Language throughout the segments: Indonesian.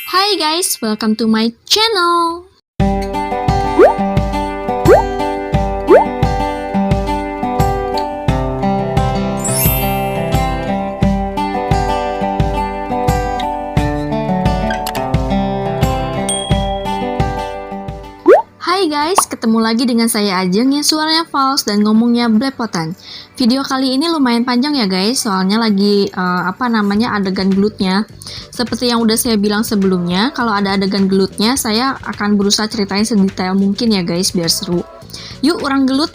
Hi guys, welcome to my channel. Hai guys, ketemu lagi dengan saya Ajeng yang suaranya false dan ngomongnya belepotan. Video kali ini lumayan panjang ya guys, soalnya lagi adegan gelutnya. Seperti yang udah saya bilang sebelumnya, kalau ada adegan gelutnya, saya akan berusaha ceritain sedetail mungkin ya guys, biar seru. Yuk orang gelut!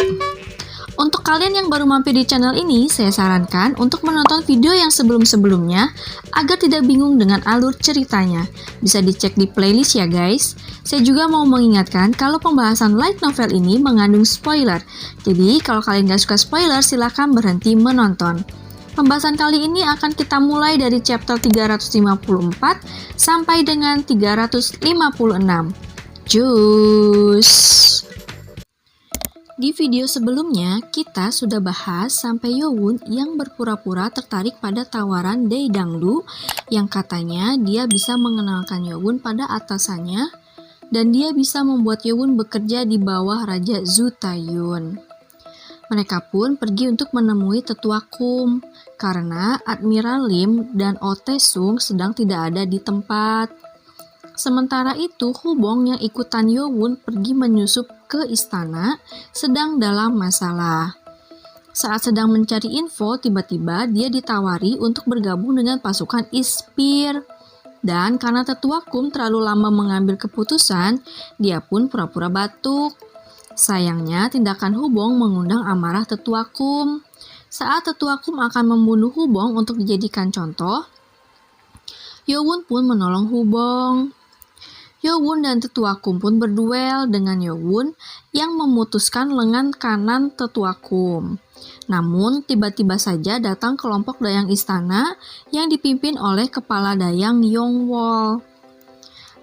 Untuk kalian yang baru mampir di channel ini, saya sarankan untuk menonton video yang sebelum-sebelumnya agar tidak bingung dengan alur ceritanya. Bisa dicek di playlist ya guys. Saya juga mau mengingatkan kalau pembahasan light novel ini mengandung spoiler. Jadi kalau kalian gak suka spoiler, silahkan berhenti menonton. Pembahasan kali ini akan kita mulai dari chapter 354 sampai dengan 356. Cus! Di video sebelumnya, kita sudah bahas sampai Yowon yang berpura-pura tertarik pada tawaran Dae Dangdu yang katanya dia bisa mengenalkan Yowon pada atasannya dan dia bisa membuat Yowon bekerja di bawah Raja Zu Taeyun. Mereka pun pergi untuk menemui Tetua Kum karena Admiral Lim dan Oh Tae Sung sedang tidak ada di tempat. Sementara itu, Hubong yang ikutan Yowon pergi menyusup ke istana sedang dalam masalah. Saat sedang mencari info, tiba-tiba dia ditawari untuk bergabung dengan pasukan Ispir. Dan karena Tetua Kum terlalu lama mengambil keputusan, dia pun pura-pura batuk. Sayangnya, tindakan Hubong mengundang amarah Tetua Kum. Saat Tetua Kum akan membunuh Hubong untuk dijadikan contoh, Yowon pun menolong Hubong. Yowon dan Tetua Kum pun berduel dengan Yowon yang memutuskan lengan kanan Tetua Kum. Namun, tiba-tiba saja datang kelompok dayang istana yang dipimpin oleh kepala dayang Yongwol.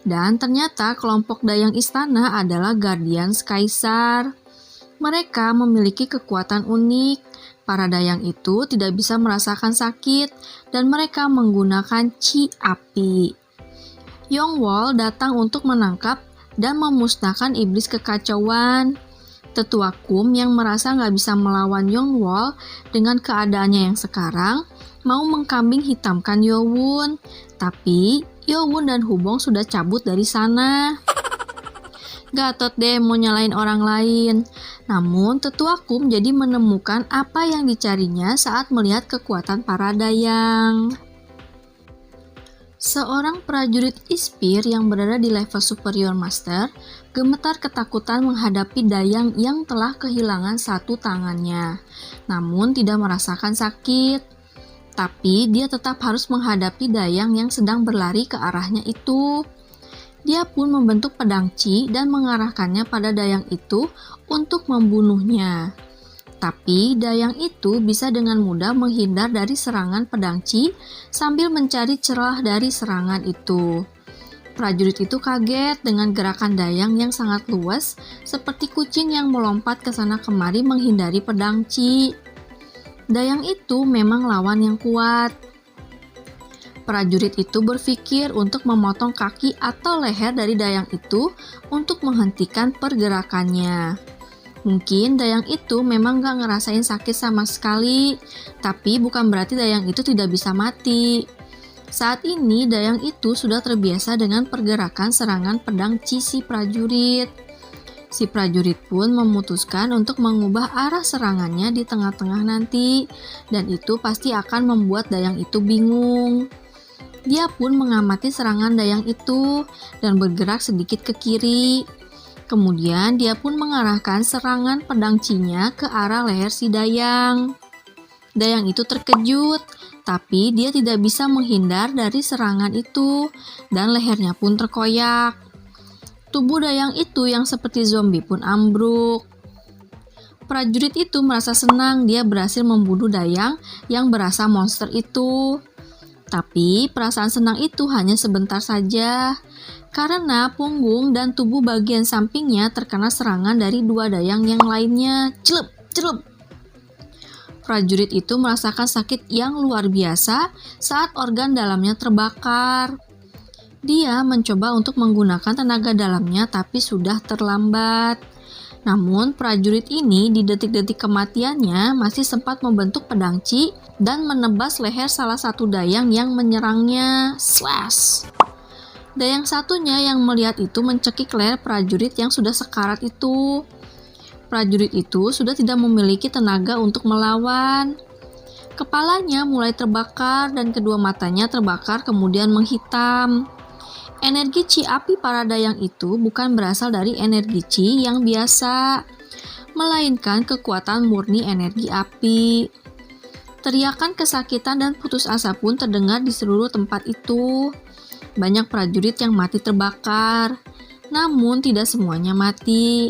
Dan ternyata kelompok dayang istana adalah Guardians Kaisar. Mereka memiliki kekuatan unik. Para dayang itu tidak bisa merasakan sakit dan mereka menggunakan chi api. Yongwol datang untuk menangkap dan memusnahkan iblis kekacauan. Tetua Kum yang merasa nggak bisa melawan Yongwol dengan keadaannya yang sekarang, mau mengkambing hitamkan Yowon. Tapi Yowon dan Hubong sudah cabut dari sana. Gatot deh mau nyalain orang lain. Namun Tetua Kum jadi menemukan apa yang dicarinya saat melihat kekuatan para dayang. Seorang prajurit Ispir yang berada di level superior master gemetar ketakutan menghadapi dayang yang telah kehilangan satu tangannya, namun tidak merasakan sakit. Tapi dia tetap harus menghadapi dayang yang sedang berlari ke arahnya itu. Dia pun membentuk pedang Chi dan mengarahkannya pada dayang itu untuk membunuhnya. Tapi dayang itu bisa dengan mudah menghindar dari serangan pedang Chi sambil mencari celah dari serangan itu. Prajurit itu kaget dengan gerakan dayang yang sangat luas seperti kucing yang melompat ke sana kemari menghindari pedang Chi. Dayang itu memang lawan yang kuat. Prajurit itu berpikir untuk memotong kaki atau leher dari dayang itu untuk menghentikan pergerakannya. Mungkin dayang itu memang gak ngerasain sakit sama sekali, tapi bukan berarti dayang itu tidak bisa mati. Saat ini dayang itu sudah terbiasa dengan pergerakan serangan pedang Chi si prajurit. Si prajurit pun memutuskan untuk mengubah arah serangannya di tengah-tengah nanti, dan itu pasti akan membuat dayang itu bingung. Dia pun mengamati serangan dayang itu dan bergerak sedikit ke kiri. Kemudian dia pun mengarahkan serangan pedang Chi-nya ke arah leher si dayang. Dayang itu terkejut, tapi dia tidak bisa menghindar dari serangan itu dan lehernya pun terkoyak. Tubuh dayang itu yang seperti zombie pun ambruk. Prajurit itu merasa senang dia berhasil membunuh dayang yang berasa monster itu. Tapi perasaan senang itu hanya sebentar saja. Karena punggung dan tubuh bagian sampingnya terkena serangan dari dua dayang yang lainnya. Celup, celup. Prajurit itu merasakan sakit yang luar biasa saat organ dalamnya terbakar. Dia mencoba untuk menggunakan tenaga dalamnya tapi sudah terlambat. Namun prajurit ini di detik-detik kematiannya masih sempat membentuk pedangci dan menebas leher salah satu dayang yang menyerangnya. Slash! Dayang satunya yang melihat itu mencekik leher prajurit yang sudah sekarat itu. Prajurit itu sudah tidak memiliki tenaga untuk melawan. Kepalanya mulai terbakar dan kedua matanya terbakar kemudian menghitam. Energi chi api para dayang itu bukan berasal dari energi chi yang biasa, melainkan kekuatan murni energi api. Teriakan kesakitan dan putus asa pun terdengar di seluruh tempat itu. Banyak prajurit yang mati terbakar, namun tidak semuanya mati.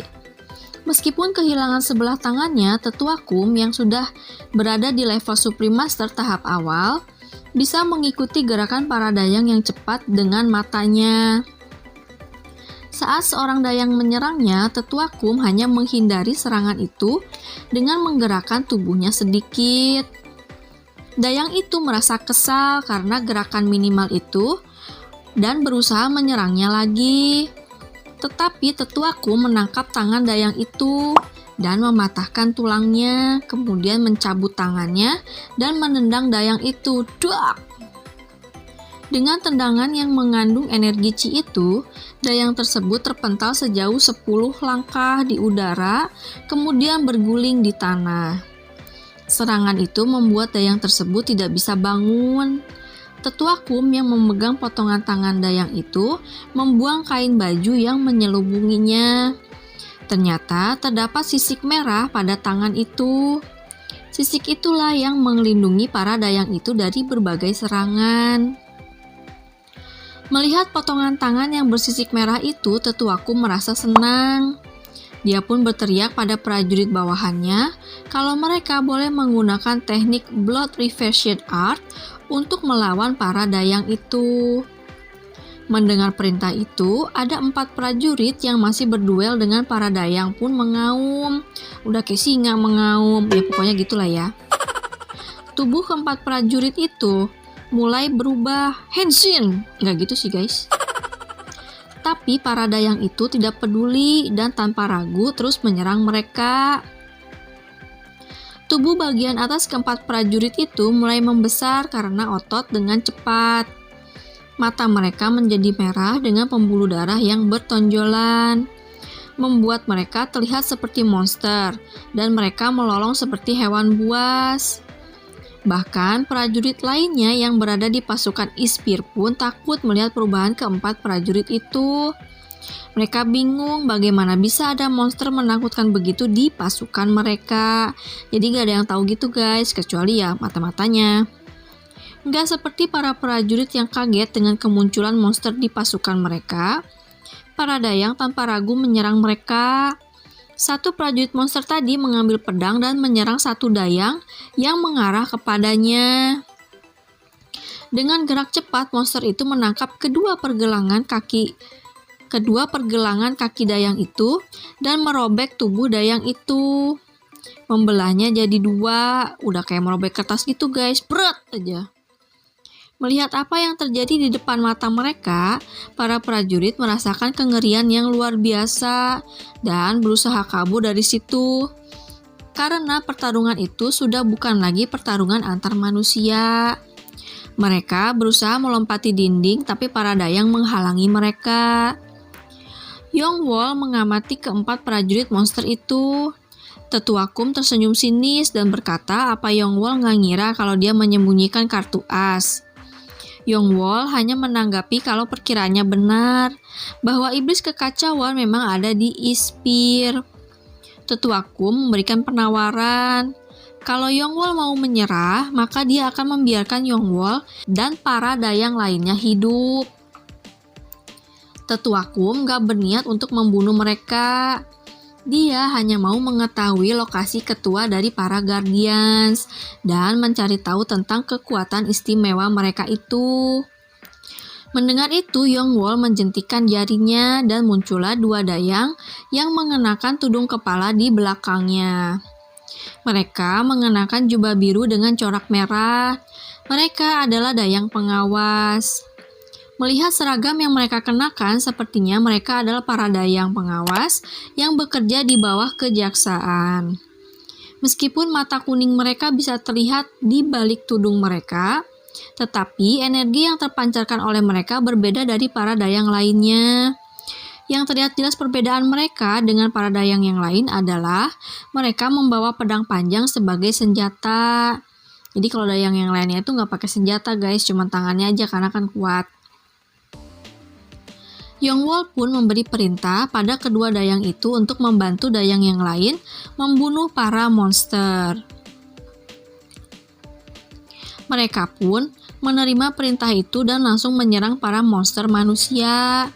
Meskipun kehilangan sebelah tangannya, Tetua Kum yang sudah berada di level Supreme Master tahap awal bisa mengikuti gerakan para dayang yang cepat dengan matanya. Saat seorang dayang menyerangnya, Tetua Kum hanya menghindari serangan itu dengan menggerakkan tubuhnya sedikit. Dayang itu merasa kesal karena gerakan minimal itu dan berusaha menyerangnya lagi. Tetapi Tetua Kum menangkap tangan dayang itu dan mematahkan tulangnya, kemudian mencabut tangannya dan menendang dayang itu. Duak! Dengan tendangan yang mengandung energi chi itu, dayang tersebut terpental sejauh 10 langkah di udara, kemudian berguling di tanah. Serangan itu membuat dayang tersebut tidak bisa bangun. Tetua Kum yang memegang potongan tangan dayang itu membuang kain baju yang menyelubunginya. Ternyata terdapat sisik merah pada tangan itu. Sisik itulah yang melindungi para dayang itu dari berbagai serangan. Melihat potongan tangan yang bersisik merah itu, Tetua Kum merasa senang. Dia pun berteriak pada prajurit bawahannya kalau mereka boleh menggunakan teknik Blood Reversion Art untuk melawan para dayang itu. Mendengar perintah itu, ada 4 prajurit yang masih berduel dengan para dayang pun mengaum. Udah kayak singa mengaum, ya pokoknya gitulah ya. Tubuh keempat prajurit itu mulai berubah. Henshin! Nggak gitu sih guys. Tapi para dayang itu tidak peduli dan tanpa ragu terus menyerang mereka. Tubuh bagian atas keempat prajurit itu mulai membesar karena otot dengan cepat. Mata mereka menjadi merah dengan pembuluh darah yang bertonjolan, membuat mereka terlihat seperti monster, dan mereka melolong seperti hewan buas. Bahkan prajurit lainnya yang berada di pasukan Ispir pun takut melihat perubahan keempat prajurit itu. Mereka bingung bagaimana bisa ada monster menakutkan begitu di pasukan mereka. Jadi gak ada yang tahu gitu guys, kecuali ya mata-matanya. Nggak seperti para prajurit yang kaget dengan kemunculan monster di pasukan mereka, para dayang tanpa ragu menyerang mereka. Satu prajurit monster tadi mengambil pedang dan menyerang satu dayang yang mengarah kepadanya. Dengan gerak cepat, monster itu menangkap kedua pergelangan kaki dayang itu dan merobek tubuh dayang itu. Membelahnya jadi 2, udah kayak merobek kertas gitu guys, berat aja. Melihat apa yang terjadi di depan mata mereka, para prajurit merasakan kengerian yang luar biasa dan berusaha kabur dari situ. Karena pertarungan itu sudah bukan lagi pertarungan antar manusia. Mereka berusaha melompati dinding, tapi para dayang menghalangi mereka. Yongwol mengamati keempat prajurit monster itu. Tetua Kum tersenyum sinis dan berkata apa Yongwol nggak ngira kalau dia menyembunyikan kartu as. Yongwol hanya menanggapi kalau perkiraannya benar, bahwa iblis kekacauan memang ada di Ispir. Tetua Kum memberikan penawaran. Kalau Yongwol mau menyerah, maka dia akan membiarkan Yongwol dan para dayang lainnya hidup. Tetua Kum gak berniat untuk membunuh mereka. Dia hanya mau mengetahui lokasi ketua dari para Guardians dan mencari tahu tentang kekuatan istimewa mereka itu. Mendengar itu, Yongwol menjentikkan jarinya dan muncullah 2 dayang yang mengenakan tudung kepala di belakangnya. Mereka mengenakan jubah biru dengan corak merah. Mereka adalah dayang pengawas. Melihat seragam yang mereka kenakan, sepertinya mereka adalah para dayang pengawas yang bekerja di bawah kejaksaan. Meskipun mata kuning mereka bisa terlihat di balik tudung mereka, tetapi energi yang terpancarkan oleh mereka berbeda dari para dayang lainnya. Yang terlihat jelas perbedaan mereka dengan para dayang yang lain adalah mereka membawa pedang panjang sebagai senjata. Jadi kalau dayang yang lainnya itu nggak pakai senjata guys, cuma tangannya aja karena kan kuat. Yongwol pun memberi perintah pada kedua dayang itu untuk membantu dayang yang lain membunuh para monster. Mereka pun menerima perintah itu dan langsung menyerang para monster manusia.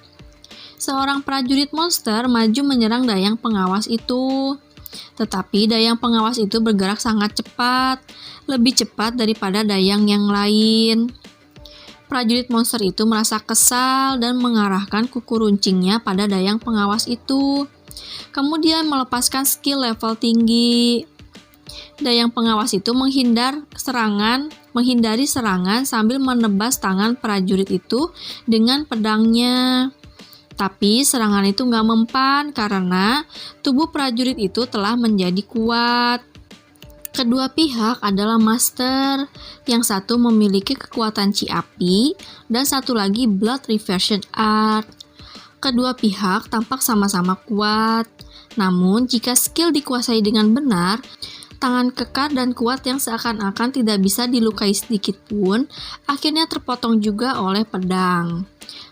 Seorang prajurit monster maju menyerang dayang pengawas itu. Tetapi dayang pengawas itu bergerak sangat cepat, lebih cepat daripada dayang yang lain. Prajurit monster itu merasa kesal dan mengarahkan kuku runcingnya pada dayang pengawas itu. Kemudian melepaskan skill level tinggi. Dayang pengawas itu menghindari serangan sambil menebas tangan prajurit itu dengan pedangnya. Tapi serangan itu nggak mempan karena tubuh prajurit itu telah menjadi kuat. Kedua pihak adalah master, yang satu memiliki kekuatan Chi api dan satu lagi Blood Reversion Art. Kedua pihak tampak sama-sama kuat, namun jika skill dikuasai dengan benar, tangan kekar dan kuat yang seakan-akan tidak bisa dilukai sedikit pun, akhirnya terpotong juga oleh pedang.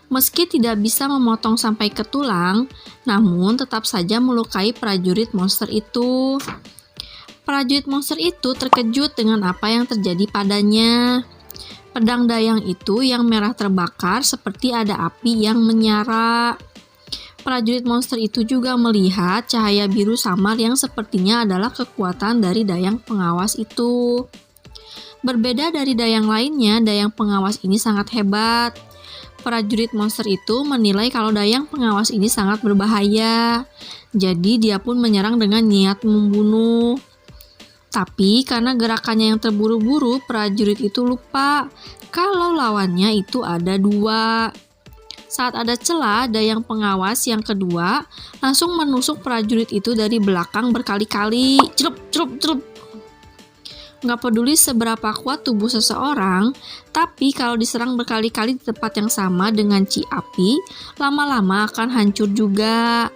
Meski tidak bisa memotong sampai ke tulang, namun tetap saja melukai prajurit monster itu. Prajurit monster itu terkejut dengan apa yang terjadi padanya. Pedang dayang itu yang merah terbakar seperti ada api yang menyala. Prajurit monster itu juga melihat cahaya biru samar yang sepertinya adalah kekuatan dari dayang pengawas itu. Berbeda dari dayang lainnya, dayang pengawas ini sangat hebat. Prajurit monster itu menilai kalau dayang pengawas ini sangat berbahaya. Jadi dia pun menyerang dengan niat membunuh. Tapi karena gerakannya yang terburu-buru, prajurit itu lupa kalau lawannya itu ada dua. Saat ada celah, dayang pengawas yang kedua langsung menusuk prajurit itu dari belakang berkali-kali. Celup, celup, celup. Nggak peduli seberapa kuat tubuh seseorang, tapi kalau diserang berkali-kali di tempat yang sama dengan Chi api, lama-lama akan hancur juga.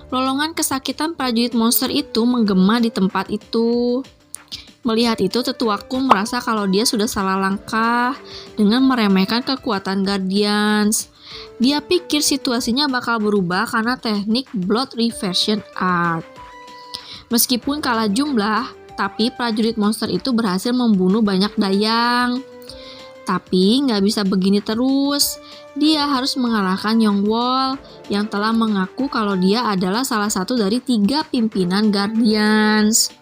Lolongan kesakitan prajurit monster itu menggema di tempat itu. Melihat itu, tetuaku merasa kalau dia sudah salah langkah dengan meremehkan kekuatan Guardians. Dia pikir situasinya bakal berubah karena teknik Blood Reversion Art. Meskipun kalah jumlah, tapi prajurit monster itu berhasil membunuh banyak dayang. Tapi nggak bisa begini terus. Dia harus mengalahkan Yongwol yang telah mengaku kalau dia adalah salah satu dari 3 pimpinan Guardians.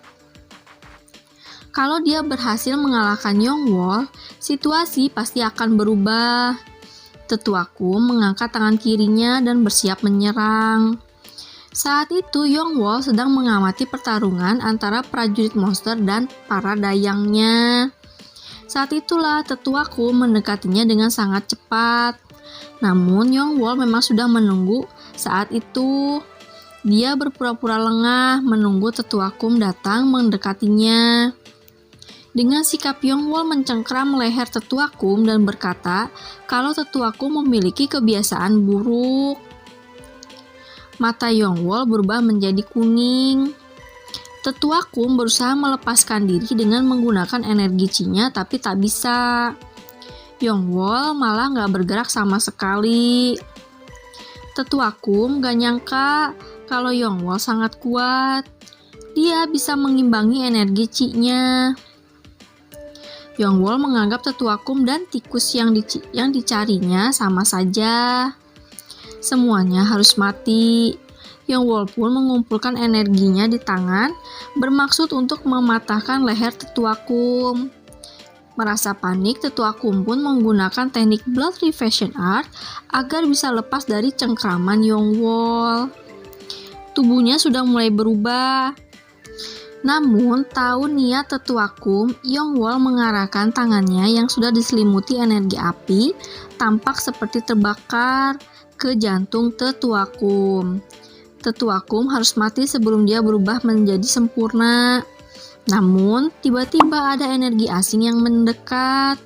Kalau dia berhasil mengalahkan Yongwol, situasi pasti akan berubah. Tetuaku mengangkat tangan kirinya dan bersiap menyerang. Saat itu Yongwol sedang mengamati pertarungan antara prajurit monster dan para dayangnya. Saat itulah tetuaku mendekatinya dengan sangat cepat. Namun Yongwol memang sudah menunggu saat itu. Dia berpura-pura lengah menunggu tetuaku datang mendekatinya. Dengan sikap Yongwol mencengkram leher tetuaku dan berkata kalau tetuaku memiliki kebiasaan buruk. Mata Yongwol berubah menjadi kuning. Tetuaku berusaha melepaskan diri dengan menggunakan energi Chi-nya tapi tak bisa. Yongwol malah gak bergerak sama sekali. Tetuaku gak nyangka kalau Yongwol sangat kuat. Dia bisa mengimbangi energi Chi-nya. Yongwol menganggap tetuaku dan tikus yang dicarinya sama saja. Semuanya harus mati. Yongwol pun mengumpulkan energinya di tangan, bermaksud untuk mematahkan leher tetuaku. Merasa panik, tetuaku pun menggunakan teknik Blood Reversion Art agar bisa lepas dari cengkraman Yongwol. Tubuhnya sudah mulai berubah. Namun, tahu niat Tetua Kum, Yongwol mengarahkan tangannya yang sudah diselimuti energi api, tampak seperti terbakar ke jantung Tetua Kum. Tetua Kum harus mati sebelum dia berubah menjadi sempurna. Namun, tiba-tiba ada energi asing yang mendekat.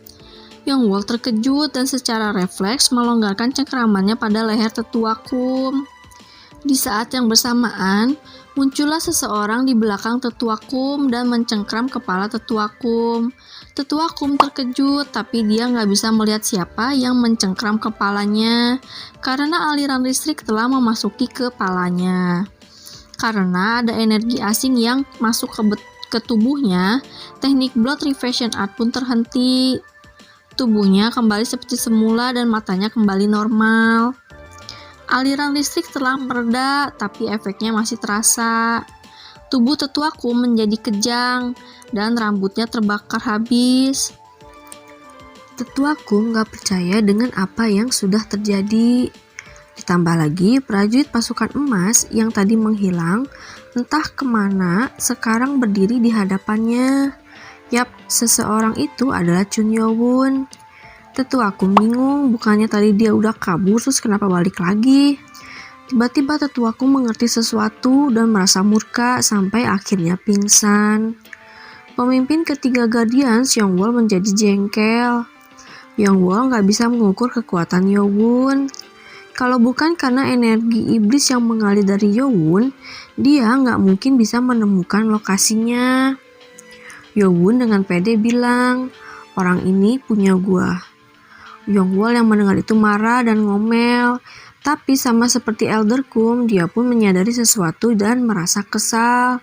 Yongwol terkejut dan secara refleks melonggarkan cengkeramannya pada leher Tetua Kum. Di saat yang bersamaan, muncullah seseorang di belakang Tetua Kum dan mencengkram kepala Tetua Kum. Tetua Kum terkejut, tapi dia nggak bisa melihat siapa yang mencengkram kepalanya, karena aliran listrik telah memasuki kepalanya. Karena ada energi asing yang masuk ke tubuhnya, teknik blood reversion art pun terhenti. Tubuhnya kembali seperti semula dan matanya kembali normal. Aliran listrik telah mereda, tapi efeknya masih terasa. Tubuh Tetua Kum menjadi kejang, dan rambutnya terbakar habis. Tetua Kum gak percaya dengan apa yang sudah terjadi. Ditambah lagi, prajurit pasukan emas yang tadi menghilang, entah kemana, sekarang berdiri di hadapannya. Yap, seseorang itu adalah Chun Yo-won. Tetua Kum bingung, bukannya tadi dia udah kabur, terus kenapa balik lagi? Tiba-tiba Tetua Kum mengerti sesuatu dan merasa murka sampai akhirnya pingsan. Pemimpin ketiga Guardians, Yongwol, menjadi jengkel. Yongwol gak bisa mengukur kekuatan Yo-won. Kalau bukan karena energi iblis yang mengalir dari Yo-won, dia gak mungkin bisa menemukan lokasinya. Yo-won dengan pede bilang, orang ini punya gua. Yongwol yang mendengar itu marah dan ngomel, tapi sama seperti Elder Kum, dia pun menyadari sesuatu dan merasa kesal.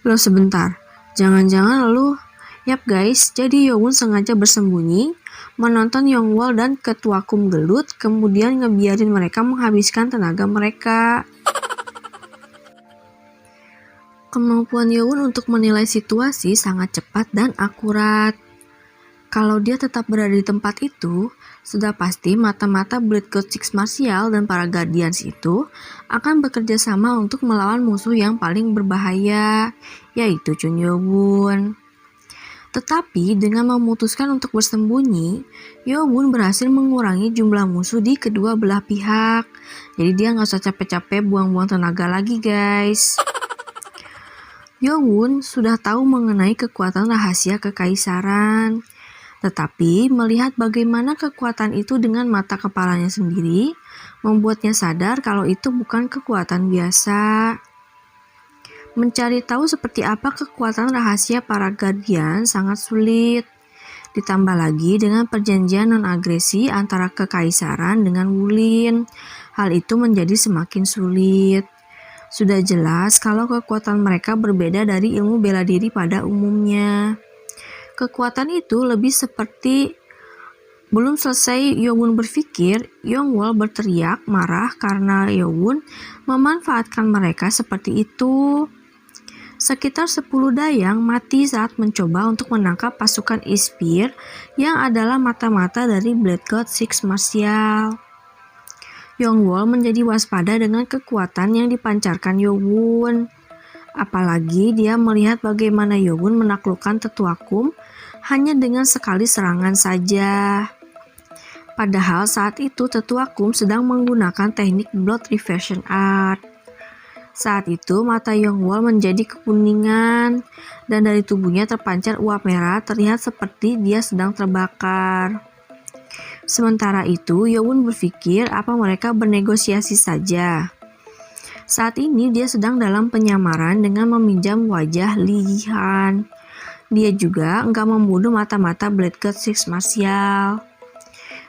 Loh sebentar, jangan-jangan lu... Yap guys, jadi Yo-won sengaja bersembunyi, menonton Yongwol dan Ketua Kum gelut, kemudian ngebiarin mereka menghabiskan tenaga mereka. Kemampuan Yo-won untuk menilai situasi sangat cepat dan akurat. Kalau dia tetap berada di tempat itu, sudah pasti mata-mata Blood God Six Martial dan para Guardians itu akan bekerja sama untuk melawan musuh yang paling berbahaya, yaitu Chun Yo-won. Tetapi dengan memutuskan untuk bersembunyi, Yo-won berhasil mengurangi jumlah musuh di kedua belah pihak. Jadi dia nggak usah capek-capek buang-buang tenaga lagi guys. Yo-won sudah tahu mengenai kekuatan rahasia kekaisaran. Tetapi melihat bagaimana kekuatan itu dengan mata kepalanya sendiri, membuatnya sadar kalau itu bukan kekuatan biasa. Mencari tahu seperti apa kekuatan rahasia para Guardian sangat sulit. Ditambah lagi dengan perjanjian non-agresi antara kekaisaran dengan Wulin, hal itu menjadi semakin sulit. Sudah jelas kalau kekuatan mereka berbeda dari ilmu bela diri pada umumnya. Kekuatan itu lebih seperti belum selesai Yo-won berpikir, Yongwol berteriak marah karena Yo-won memanfaatkan mereka seperti itu. Sekitar 10 dayang mati saat mencoba untuk menangkap pasukan Ispear yang adalah mata-mata dari Blood God Six Martial. Yongwol menjadi waspada dengan kekuatan yang dipancarkan Yo-won. Apalagi dia melihat bagaimana Yo-won menaklukkan Tetua Kum hanya dengan sekali serangan saja. Padahal saat itu Tetua Kum sedang menggunakan teknik blood reversion art. Saat itu mata Yongwol menjadi kekuningan dan dari tubuhnya terpancar uap merah terlihat seperti dia sedang terbakar. Sementara itu Yo-won berpikir apa mereka bernegosiasi saja. Saat ini dia sedang dalam penyamaran dengan meminjam wajah Li Yihan. Dia juga enggak membunuh mata-mata Blood God Six Martial.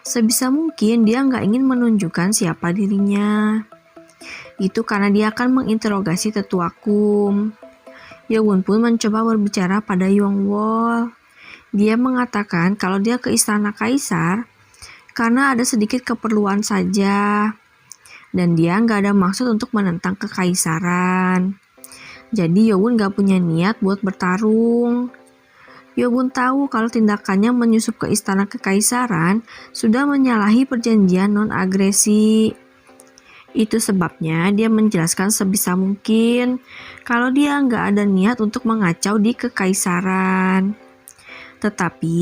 Sebisa mungkin dia enggak ingin menunjukkan siapa dirinya. Itu karena dia akan menginterogasi Tetua Kum. Yo-won pun mencoba berbicara pada Yongwol. Dia mengatakan kalau dia ke istana kaisar karena ada sedikit keperluan saja. Dan dia nggak ada maksud untuk menentang kekaisaran. Jadi Yo-won nggak punya niat buat bertarung. Yo-won tahu kalau tindakannya menyusup ke istana kekaisaran sudah menyalahi perjanjian non-agresi. Itu sebabnya dia menjelaskan sebisa mungkin kalau dia nggak ada niat untuk mengacau di kekaisaran. Tetapi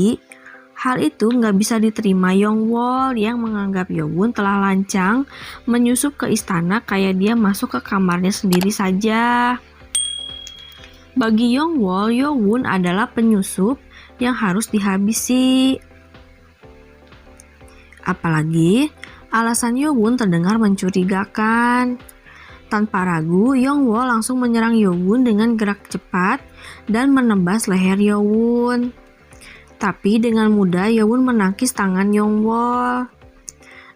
hal itu nggak bisa diterima Yongwol yang menganggap Yowon telah lancang menyusup ke istana kayak dia masuk ke kamarnya sendiri saja. Bagi Yongwol, Yowon adalah penyusup yang harus dihabisi. Apalagi alasan Yowon terdengar mencurigakan. Tanpa ragu, Yongwol langsung menyerang Yowon dengan gerak cepat dan menebas leher Yowon. Tapi dengan mudah Yowon menangkis tangan Yongwol.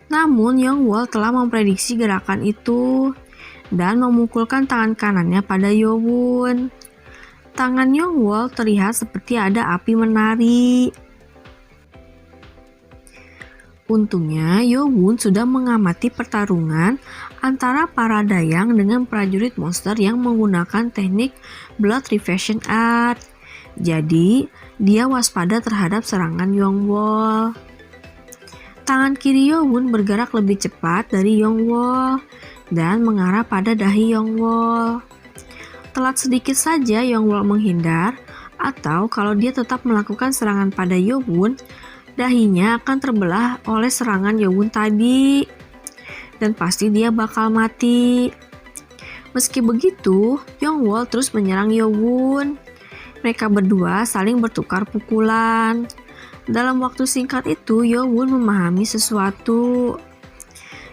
Namun Yongwol telah memprediksi gerakan itu dan memukulkan tangan kanannya pada Yowon. Tangan Yongwol terlihat seperti ada api menari. Untungnya, Yowon sudah mengamati pertarungan antara para dayang dengan prajurit monster yang menggunakan teknik Blood Revision Art. Jadi, dia waspada terhadap serangan Yongwol. Tangan kiri Yowon bergerak lebih cepat dari Yongwol dan mengarah pada dahi Yongwol. Telat sedikit saja Yongwol menghindar, atau kalau dia tetap melakukan serangan pada Yowon, dahinya akan terbelah oleh serangan Yowon tadi, dan pasti dia bakal mati. Meski begitu, Yongwol terus menyerang Yowon. Mereka berdua saling bertukar pukulan. Dalam waktu singkat itu, Yowon memahami sesuatu.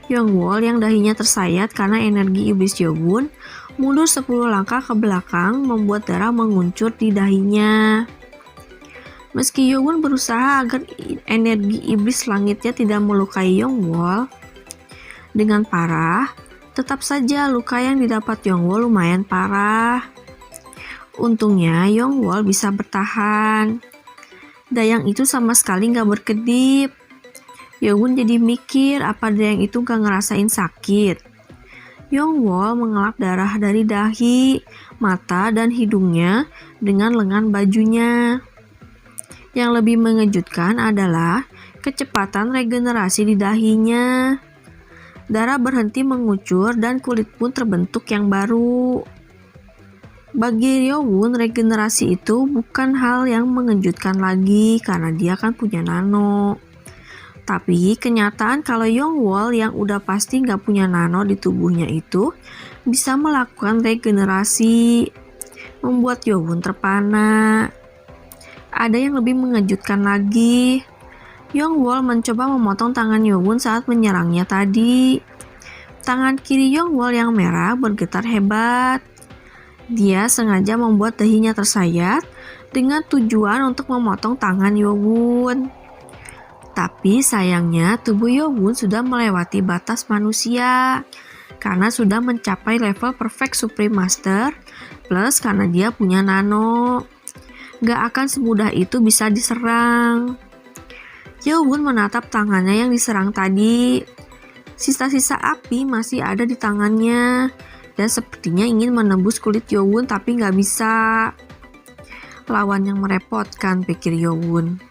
Yongwol yang dahinya tersayat karena energi iblis Yowon mundur 10 langkah ke belakang, membuat darah menguncur di dahinya. Meski Yowon berusaha agar energi iblis langitnya tidak melukai Yongwol dengan parah, tetap saja luka yang didapat Yongwol lumayan parah. Untungnya Yongwol bisa bertahan. Dayang itu sama sekali nggak berkedip. Yowon jadi mikir apa dayang itu nggak ngerasain sakit. Yongwol mengelap darah dari dahi, mata, dan hidungnya dengan lengan bajunya. Yang lebih mengejutkan adalah kecepatan regenerasi di dahinya. Darah berhenti mengucur dan kulit pun terbentuk yang baru. Bagi Yowon, regenerasi itu bukan hal yang mengejutkan lagi karena dia kan punya nano. Tapi kenyataan kalau Yongwol yang udah pasti nggak punya nano di tubuhnya itu bisa melakukan regenerasi, membuat Yowon terpana. Ada yang lebih mengejutkan lagi. Yongwol mencoba memotong tangan Yowon saat menyerangnya tadi. Tangan kiri Yongwol yang merah bergetar hebat. Dia sengaja membuat dahinya tersayat dengan tujuan untuk memotong tangan Yowon. Tapi sayangnya tubuh Yowon sudah melewati batas manusia karena sudah mencapai level Perfect Supreme Master plus karena dia punya nano. Gak akan semudah itu bisa diserang. Yowon menatap tangannya yang diserang tadi. Sisa-sisa api masih ada di tangannya dan sepertinya ingin menembus kulit Yowon tapi gak bisa. Lawan yang merepotkan, pikir Yowon.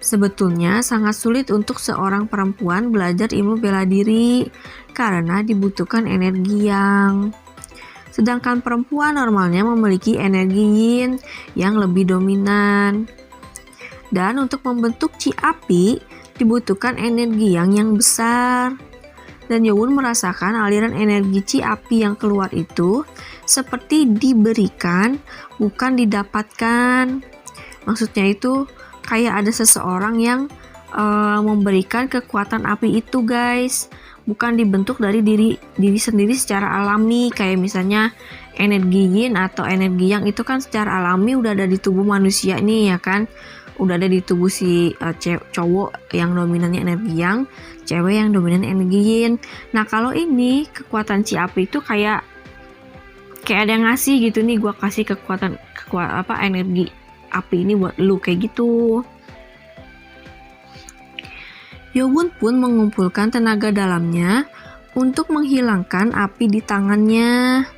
Sebetulnya sangat sulit untuk seorang perempuan belajar ilmu bela diri karena dibutuhkan energi yang. Sedangkan perempuan normalnya memiliki energi yin yang lebih dominan. Dan untuk membentuk chi api dibutuhkan energi yang besar. Dan Yowon merasakan aliran energi chi api yang keluar itu seperti diberikan, bukan didapatkan. Maksudnya itu kayak ada seseorang yang memberikan kekuatan api itu, guys. Bukan dibentuk dari diri sendiri secara alami, kayak misalnya energi yin atau energi yang itu kan secara alami udah ada di tubuh manusia nih ya kan, udah ada di tubuh si cowok yang dominannya energi yang, cewek yang dominan energi yin. Nah kalau ini kekuatan chi api itu kayak ada yang ngasih gitu nih, gua kasih kekuatan energi api ini buat lu kayak gitu. Yowon pun mengumpulkan tenaga dalamnya untuk menghilangkan api di tangannya.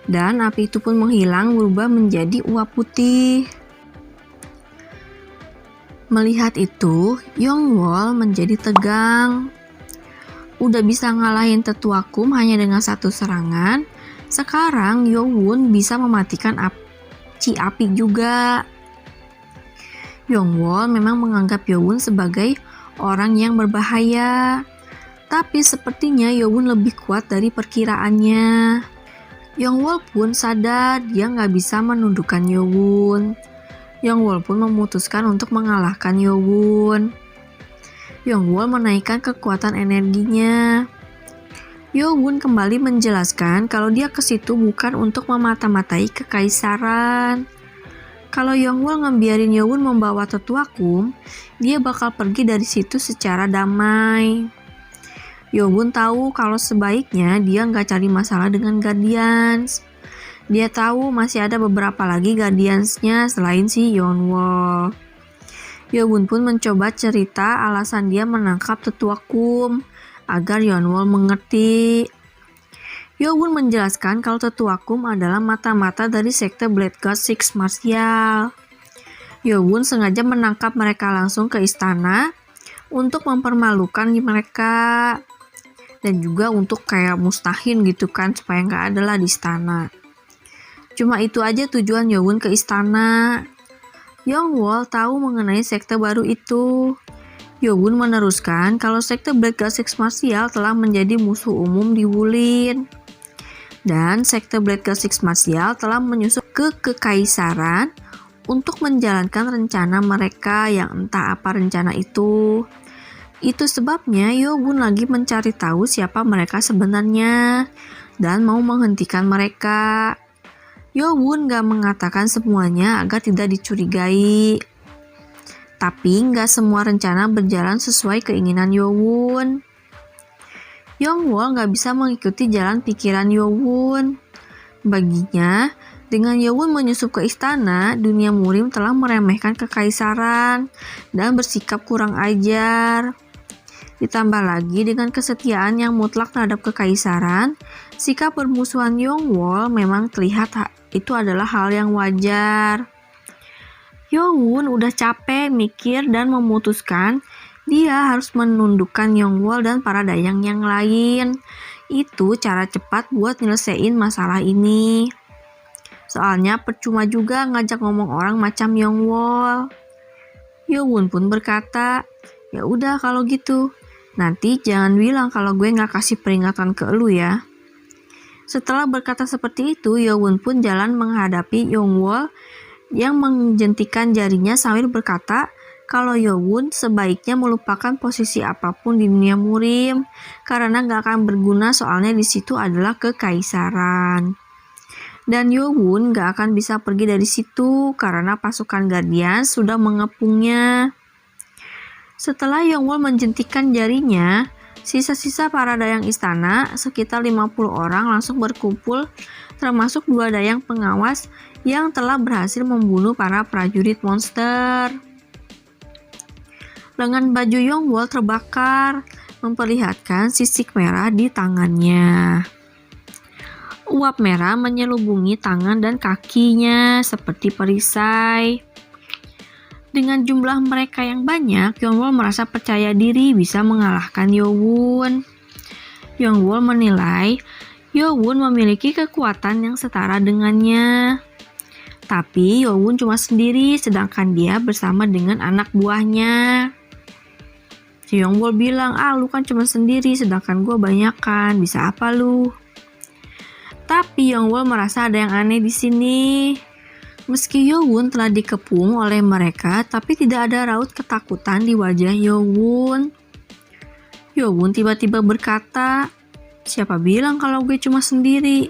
Dan api itu pun menghilang berubah menjadi uap putih. Melihat itu, Yongwol menjadi tegang. udah bisa ngalahin Tetua Kum hanya dengan satu serangan, sekarang Yongwon bisa mematikan api juga. Yongwol memang menganggap Yowon sebagai orang yang berbahaya, tapi sepertinya Yowon lebih kuat dari perkiraannya. Yongwol pun sadar dia nggak bisa menundukkan Yowon. Yongwol pun memutuskan untuk mengalahkan Yowon. Yongwol menaikkan kekuatan energinya. Yowon kembali menjelaskan kalau dia ke situ bukan untuk memata-matai kekaisaran. Kalau Yongwol ngebiarin Yowon membawa Tetua Kum, dia bakal pergi dari situ secara damai. Yowon tahu kalau sebaiknya dia nggak cari masalah dengan Guardians. Dia tahu masih ada beberapa lagi Guardians-nya selain si Yonwol. Yowon pun mencoba cerita alasan dia menangkap Tetua Kum agar Yonwol mengerti. Yowon menjelaskan kalau Tetua Kum adalah mata-mata dari sekte Blood God Six Martial. Yowon sengaja menangkap mereka langsung ke istana untuk mempermalukan mereka dan juga untuk kayak mustahin gitu kan supaya nggak ada lah di istana. Cuma itu aja tujuan Yowon ke istana. Yongwol tahu mengenai sekte baru itu. Yowon meneruskan kalau sekte Blood God Six Martial telah menjadi musuh umum di Wulin. Dan sekte Blood God Six Martial telah menyusup ke kekaisaran untuk menjalankan rencana mereka yang entah apa rencana itu. Itu sebabnya Yowon lagi mencari tahu siapa mereka sebenarnya dan mau menghentikan mereka. Yowon gak mengatakan semuanya agar tidak dicurigai. Tapi gak semua rencana berjalan sesuai keinginan Yowon. Yongwol gak bisa mengikuti jalan pikiran Yowon. Baginya, dengan Yowon menyusup ke istana, dunia murim telah meremehkan kekaisaran dan bersikap kurang ajar. Ditambah lagi dengan kesetiaan yang mutlak terhadap kekaisaran, sikap bermusuhan Yongwol memang terlihat itu adalah hal yang wajar. Yowon udah capek mikir dan memutuskan dia harus menundukkan Yongwol dan para dayang yang lain. Itu cara cepat buat nyelesain masalah ini. Soalnya percuma juga ngajak ngomong orang macam Yongwol. Yowon pun berkata, ya udah kalau gitu. Nanti jangan bilang kalau gue nggak kasih peringatan ke elu ya. Setelah berkata seperti itu, Yowon pun jalan menghadapi Yongwol yang menjentikan jarinya sambil berkata kalau Yowon sebaiknya melupakan posisi apapun di dunia murim karena nggak akan berguna soalnya di situ adalah kekaisaran. Dan Yowon nggak akan bisa pergi dari situ karena pasukan Guardian sudah mengepungnya. Setelah Yongwol menjentikan jarinya, sisa-sisa para dayang istana, sekitar 50 orang langsung berkumpul, termasuk 2 dayang pengawas yang telah berhasil membunuh para prajurit monster. Lengan baju Yongwol terbakar, memperlihatkan sisik merah di tangannya. Uap merah menyelubungi tangan dan kakinya seperti perisai. Dengan jumlah mereka yang banyak, Yongwol merasa percaya diri bisa mengalahkan Yowon. Yongwol menilai Yowon memiliki kekuatan yang setara dengannya. Tapi Yowon cuma sendiri sedangkan dia bersama dengan anak buahnya. Si Yongwol bilang, lu kan cuma sendiri sedangkan gue banyakan, bisa apa lu? Tapi Yongwol merasa ada yang aneh di sini. Meski Yowon telah dikepung oleh mereka, tapi tidak ada raut ketakutan di wajah Yowon. Yowon tiba-tiba berkata, siapa bilang kalau gue cuma sendiri?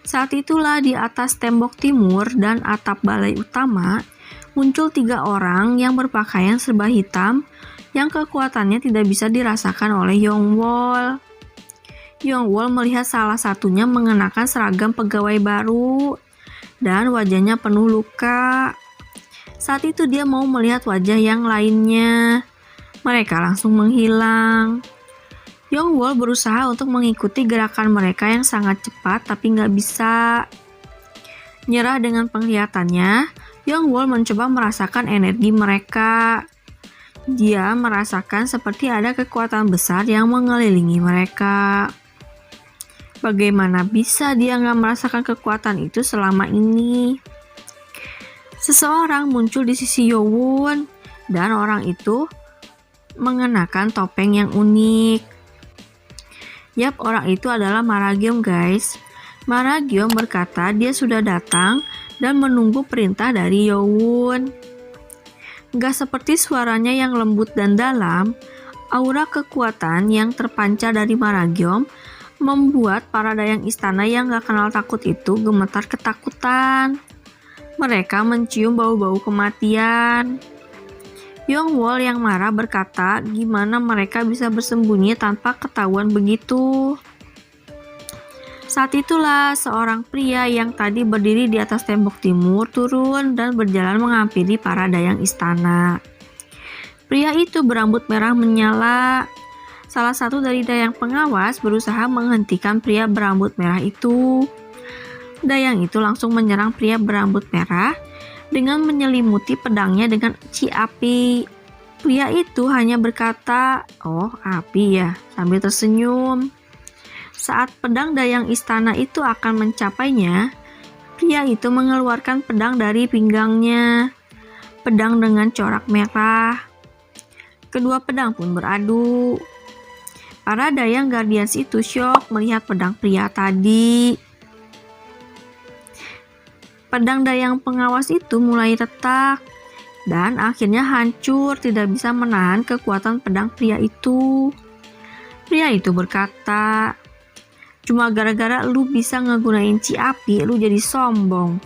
Saat itulah di atas tembok timur dan atap balai utama, muncul 3 orang yang berpakaian serba hitam yang kekuatannya tidak bisa dirasakan oleh Yongwol. Yongwol melihat salah satunya mengenakan seragam pegawai baru dan wajahnya penuh luka. Saat itu dia mau melihat wajah yang lainnya. Mereka langsung menghilang. Yongwol berusaha untuk mengikuti gerakan mereka yang sangat cepat tapi nggak bisa. Nyerah dengan penglihatannya, Yongwol mencoba merasakan energi mereka. Dia merasakan seperti ada kekuatan besar yang mengelilingi mereka. Bagaimana bisa dia nggak merasakan kekuatan itu selama ini? Seseorang muncul di sisi Yowon, dan orang itu mengenakan topeng yang unik. Yap, orang itu adalah Maragium, guys. Maragium berkata dia sudah datang dan menunggu perintah dari Yowon. Gak seperti suaranya yang lembut dan dalam, aura kekuatan yang terpancar dari Maragium membuat para dayang istana yang gak kenal takut itu gemetar ketakutan. Mereka mencium bau-bau kematian. Yongwol yang marah berkata, gimana mereka bisa bersembunyi tanpa ketahuan begitu? Saat itulah seorang pria yang tadi berdiri di atas tembok timur turun dan berjalan menghampiri para dayang istana. Pria itu berambut merah menyala. Salah satu dari dayang pengawas berusaha menghentikan pria berambut merah itu. Dayang itu langsung menyerang pria berambut merah dengan menyelimuti pedangnya dengan ci api. Pria itu hanya berkata, "Oh, api ya," sambil tersenyum. Saat pedang dayang istana itu akan mencapainya, pria itu mengeluarkan pedang dari pinggangnya. Pedang dengan corak merah. Kedua pedang pun beradu. Para dayang Guardians itu syok melihat pedang pria tadi. Pedang dayang pengawas itu mulai retak dan akhirnya hancur, tidak bisa menahan kekuatan pedang pria itu. Pria itu berkata, "Cuma gara-gara lu bisa ngegunain ci api, lu jadi sombong.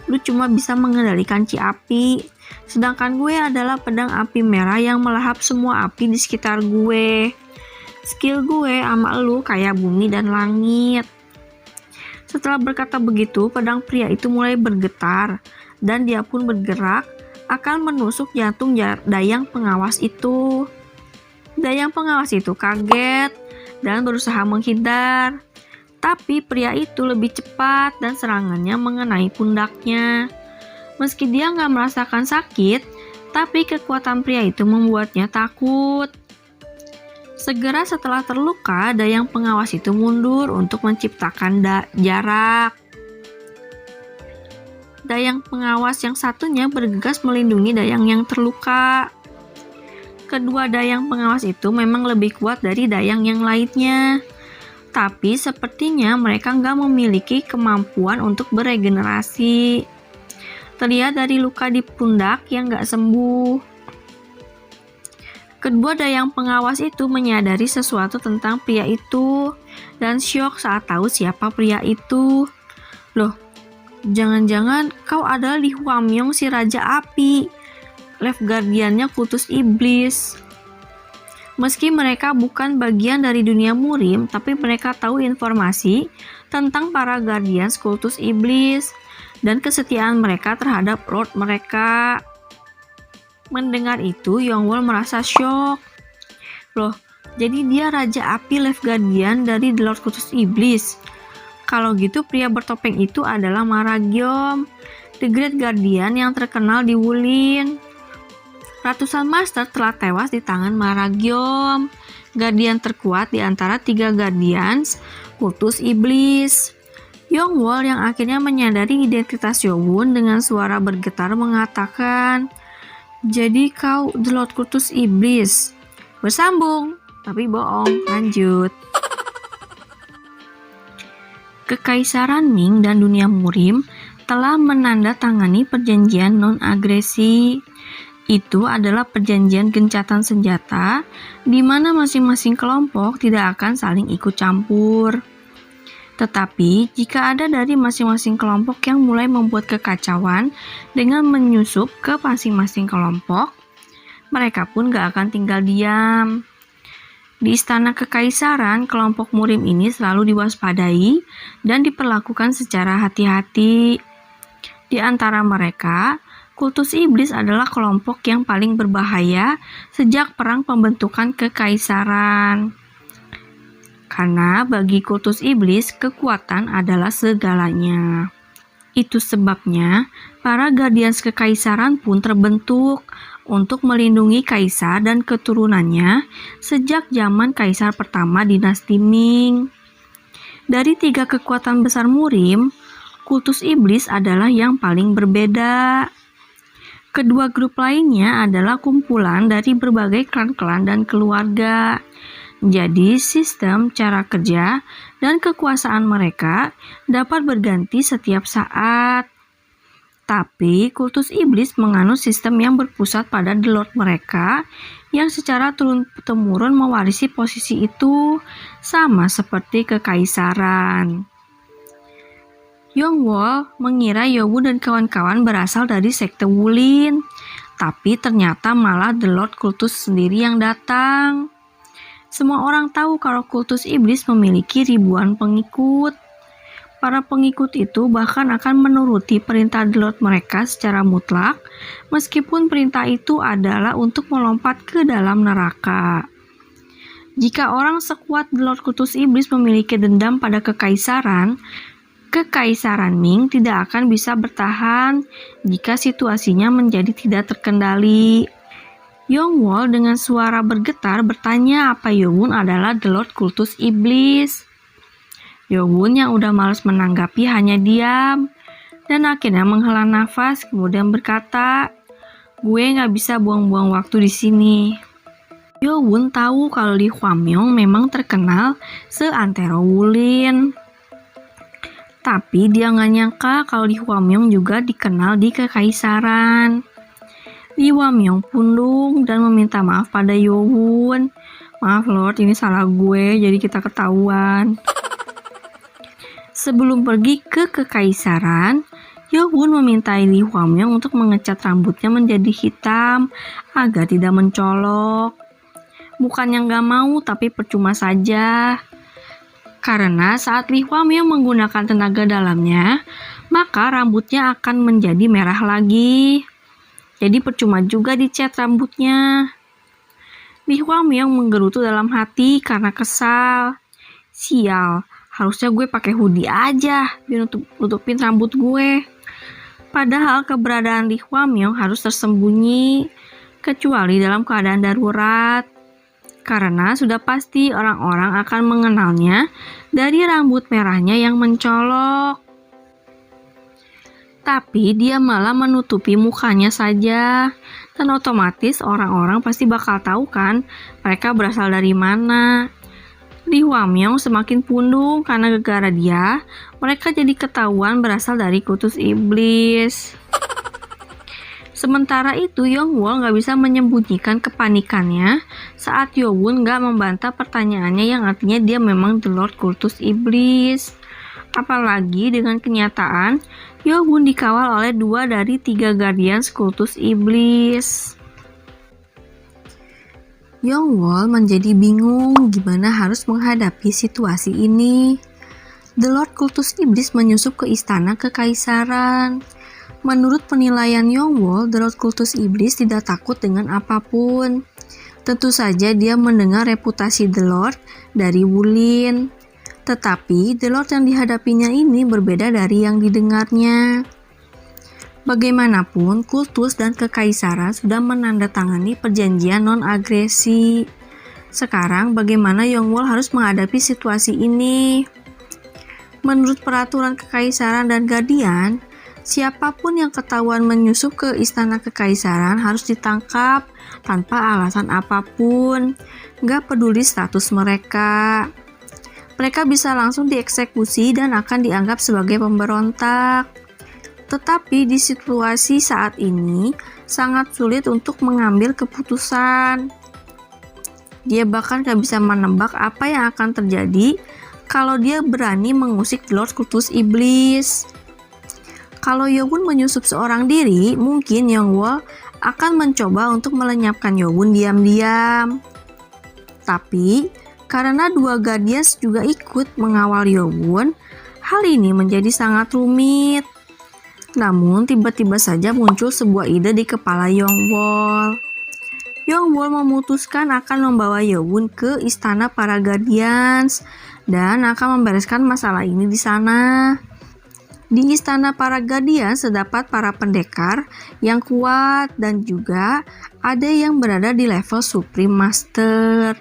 Lu cuma bisa mengendalikan ci api, sedangkan gue adalah pedang api merah yang melahap semua api di sekitar gue. Skill gue sama lu kayak bumi dan langit." Setelah berkata begitu, pedang pria itu mulai bergetar dan dia pun bergerak akan menusuk jantung dayang pengawas itu. Dayang pengawas itu kaget dan berusaha menghindar. Tapi pria itu lebih cepat dan serangannya mengenai pundaknya. Meski dia nggak merasakan sakit, tapi kekuatan pria itu membuatnya takut. Segera setelah terluka, dayang pengawas itu mundur untuk menciptakan jarak. Dayang pengawas yang satunya bergegas melindungi dayang yang terluka. Kedua dayang pengawas itu memang lebih kuat dari dayang yang lainnya. Tapi sepertinya mereka nggak memiliki kemampuan untuk beregenerasi. Terlihat dari luka di pundak yang nggak sembuh. Kedua dayang pengawas itu menyadari sesuatu tentang pria itu dan syok saat tahu siapa pria itu. Loh, jangan-jangan kau adalah Li Huamyong si Raja Api, Left Guardian-nya kultus iblis. Meski mereka bukan bagian dari dunia murim, tapi mereka tahu informasi tentang para Guardians kultus iblis dan kesetiaan mereka terhadap Lord mereka. Mendengar itu, Yongwol merasa syok. Loh, jadi dia Raja Api Left Guardian dari The Lord Kultus Iblis. Kalau gitu pria bertopeng itu adalah Maragium, The Great Guardian yang terkenal di Wulin. Ratusan master telah tewas di tangan Maragium, Guardian terkuat di antara 3 Guardians Kultus Iblis. Yongwol yang akhirnya menyadari identitas Yowon dengan suara bergetar mengatakan, "Jadi kau The Lord Kultus Iblis." Bersambung, tapi bohong. Lanjut. Kekaisaran Ming dan dunia murim telah menandatangani perjanjian non-agresi. Itu adalah perjanjian gencatan senjata di mana masing-masing kelompok tidak akan saling ikut campur. Tetapi, jika ada dari masing-masing kelompok yang mulai membuat kekacauan dengan menyusup ke masing-masing kelompok, mereka pun gak akan tinggal diam. Di istana kekaisaran, kelompok murim ini selalu diwaspadai dan diperlakukan secara hati-hati. Di antara mereka, kultus iblis adalah kelompok yang paling berbahaya sejak perang pembentukan kekaisaran. Karena bagi kultus iblis, kekuatan adalah segalanya. Itu sebabnya para Guardians kekaisaran pun terbentuk untuk melindungi kaisar dan keturunannya sejak zaman kaisar pertama dinasti Ming. Dari 3 kekuatan besar Murim, kultus iblis adalah yang paling berbeda. Kedua grup lainnya adalah kumpulan dari berbagai klan-klan dan keluarga. Jadi, sistem, cara kerja, dan kekuasaan mereka dapat berganti setiap saat. Tapi, kultus iblis menganut sistem yang berpusat pada The Lord mereka yang secara turun-temurun mewarisi posisi itu, sama seperti kekaisaran. Yongwol mengira Yowun dan kawan-kawan berasal dari sekte Wulin, tapi ternyata malah The Lord Kultus sendiri yang datang. Semua orang tahu kalau kultus iblis memiliki ribuan pengikut. Para pengikut itu bahkan akan menuruti perintah The Lord mereka secara mutlak, meskipun perintah itu adalah untuk melompat ke dalam neraka. Jika orang sekuat The Lord Kultus Iblis memiliki dendam pada kekaisaran Ming tidak akan bisa bertahan jika situasinya menjadi tidak terkendali. Yongwol dengan suara bergetar bertanya apa Yowun adalah The Lord Kultus Iblis. Yowun yang udah malas menanggapi hanya diam dan akhirnya menghela nafas kemudian berkata, "Gue nggak bisa buang-buang waktu di sini." Yowun tahu kalau Li Huamyong memang terkenal seantero Wulin. Tapi dia nggak nyangka kalau Li Huamyong juga dikenal di kekaisaran. Li Huamyong pundung dan meminta maaf pada Yowun. "Maaf Lord, ini salah gue, jadi kita ketahuan." Sebelum pergi ke kekaisaran, Yowun memintai Li Huamyong untuk mengecat rambutnya menjadi hitam agar tidak mencolok. Bukannya nggak mau, tapi percuma saja. Karena saat Li Huamyong menggunakan tenaga dalamnya, maka rambutnya akan menjadi merah lagi. Jadi percuma juga dicat rambutnya. Li Huamyong menggerutu dalam hati karena kesal. Sial, harusnya gue pakai hoodie aja biar nutupin rambut gue. Padahal keberadaan Li Huamyong harus tersembunyi, kecuali dalam keadaan darurat. Karena sudah pasti orang-orang akan mengenalnya dari rambut merahnya yang mencolok. Tapi dia malah menutupi mukanya saja, dan otomatis orang-orang pasti bakal tahu kan mereka berasal dari mana. Li Huamyong semakin pundung karena gara-gara dia, mereka jadi ketahuan berasal dari kultus iblis. Sementara itu, Yongwol nggak bisa menyembunyikan kepanikannya saat Yowun nggak membantah pertanyaannya yang artinya dia memang The Lord Kultus Iblis. Apalagi dengan kenyataan, Yowun dikawal oleh 2 dari 3 Guardians Kultus Iblis. Yongwol menjadi bingung gimana harus menghadapi situasi ini. The Lord Kultus Iblis menyusup ke istana kekaisaran. Menurut penilaian Yongwol, The Lord Kultus Iblis tidak takut dengan apapun. Tentu saja dia mendengar reputasi The Lord dari Wulin. Tetapi The Lord yang dihadapinya ini berbeda dari yang didengarnya. Bagaimanapun, kultus dan kekaisaran sudah menandatangani perjanjian non-agresi. Sekarang bagaimana Yongwol harus menghadapi situasi ini? Menurut peraturan kekaisaran dan Guardian, siapapun yang ketahuan menyusup ke istana kekaisaran harus ditangkap tanpa alasan apapun, nggak peduli status mereka. Mereka bisa langsung dieksekusi dan akan dianggap sebagai pemberontak. Tetapi di situasi saat ini, sangat sulit untuk mengambil keputusan. Dia bahkan nggak bisa menebak apa yang akan terjadi kalau dia berani mengusik Lord Kultus Iblis. Kalau Yowun menyusup seorang diri, mungkin Yongwol akan mencoba untuk melenyapkan Yowun diam-diam. Tapi, karena 2 Guardians juga ikut mengawal Yowun, hal ini menjadi sangat rumit. Namun, tiba-tiba saja muncul sebuah ide di kepala Yongwol. Yongwol memutuskan akan membawa Yowun ke istana para Guardians dan akan membereskan masalah ini di sana. Di istana para Guardians terdapat para pendekar yang kuat dan juga ada yang berada di level Supreme Master.